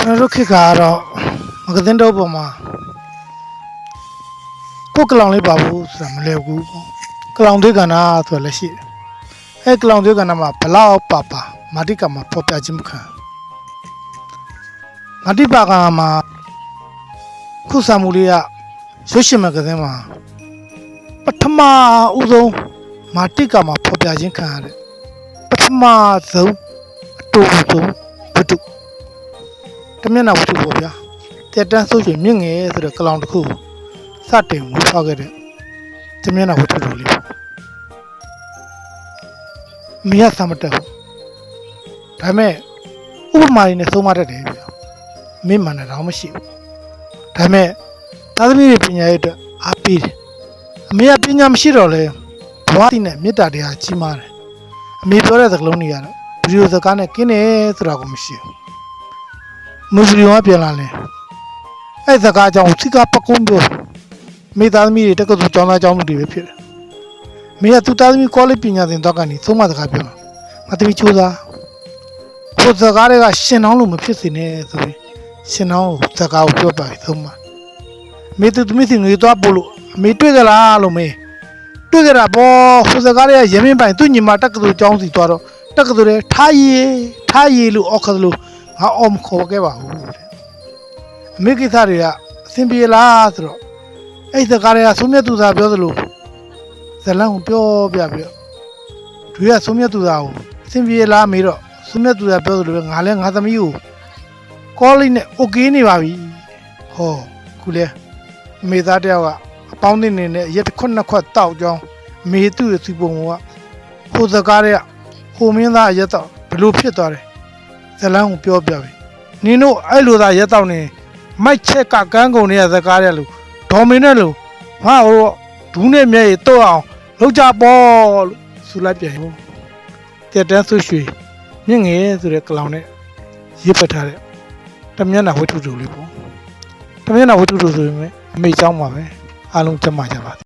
တော်တို့ခေတ်ကတော့မဂဇင်းတုပ်ပေါ်မှာကိုယ်ကလောင်လေးပါဘူးဆိုတာမလွယ်ဘူးပေါ့ကလောင်သွေးကဏ္ဍဆိုတာလည်းရှိတယ်အဲကလောင်သွေးကဏ္ဍမှာဘလောက်ပါမာတိကမှာပေါ်ပြခြင်းမခံမာတိပါကမှာခုစာမူလေးကရုပ်ရှင်မဂဇင်းမှာပထမဦးဆုံးမာတိကမှာပေါ်ပြခြင်းခံရတဲ့ပထမဆုံးအတူဆုံးဝတ္ထုတမျက်နှာဝတ္ထုပေါ့ဗျာတက်တန်းဆိုရင်မြင့်ငယ်ဆိုတဲ့ကလောင်တစ်ခုစတင်မူဖောက်ခဲ့တဲ့တမျက်နှာဝတ္ထုတော်လေးမရစမတက်ဘူးဒါပေမဲ့ဥပမာရင်းနဲ့သုံးမတတ်တယ်ဗျာမင်းမှန်တယ်တော့မရှိဘူးဒါပေမဲ့သာသမီတွေပညာရေးအတွက်အားပေးတယ်အမေကပညာမရှိတော့လဲဘဝတည်နဲ့မေတ္တာတရားကြီးမားတယ်အမေပြောတဲ့စကားလုံးတွေကတော့ဗီဒီယိုစကားနဲ့ကင်းတယ်ဆိုတာကိုမရှိဘူးမူဗီဒီယိုကပြန်လာလဲအဲ့စကားကြောင့်စိကပကုံးပြောမိသားသမီးတွေတက္ကသိုလ်ကျောင်းသားကျောင်းသူတွေပဲဖြစ်တယ်မိကသူသားသမီးကောလိပ်ပညာသင်တော့ကနေသုံးမစကားပြောငါသမီးချိုးစားဟိုစကားတွေကရှင်နှောင်းလို့မဖြစ်စေနဲ့ဆိုပြီးရှင်နှောင်းစကားကိုပြောပါပြီသုံးမမိသူသမီးစီငွေသွားပို့လို့အမေတွေ့ကြလားလို့မေးတွေ့ကြတာပေါ့ဟိုစကားတွေကရမင်းပိုင်သူ့ညီမတက္ကသိုလ်ကျောင်းစီသွားတော့တက္ကသိုလ်တွေထားရည်လို့အော်ခသလိုငါအော်မခေါ်ခဲ့ပါဘူးတဲ့အမေကိစ္စတွေကအဆင်ပြေလားဆိုတော့အဲ့စကားတွေကသုံးမြတ်သူသာပြောသလိုဇလန်းကိုပြောပြပြီးတော့တွေကသုံးမြတ်သူသာကိုအဆင်ပြေလားမေးတော့သုံးမြတ်သူသာပြောသလိုပဲငါလည်းငါသမီးကိုကောလိပ်နဲ့โอเคနေပါပြီဟောခုလဲအမေသားတယောက်ကအပေါင်းအသင်းနေနဲ့ရက်ခွတ်နှစ်ခွတ်တောက်ကြောင်းမေသူ့ရဲ့စီပုံကဟိုစကားတွေကဟိုမင်းသားရက်တော့ဘလို့ဖြစ်သွားတယ်ဇလန်းကိုပြောပြပြီနင်တို့အဲ့လိုသာရက်တော့နေမိုက်ချက်ကကန်းကုန်နေတဲ့စကားတွေလို့ဒေါ်မင်းနဲ့လို့ဟာဟိုဒူးနဲ့မျက်ရည်တော့အောင်လောက်ကြပေါ့လို့ဆူလိုက်ပြန်ရောတက်တန်းဆွရွှေမြင့်ငယ်ဆိုတဲ့ကလောင်နဲ့ရေးပတ်ထားတဲ့တမျက်နှာဝတ္ထုတူလေးပေါ့တမျက်နှာဝတ္ထုတူဆိုရင်အမေเจ้าမှာပဲအားလုံးကျမကြပါ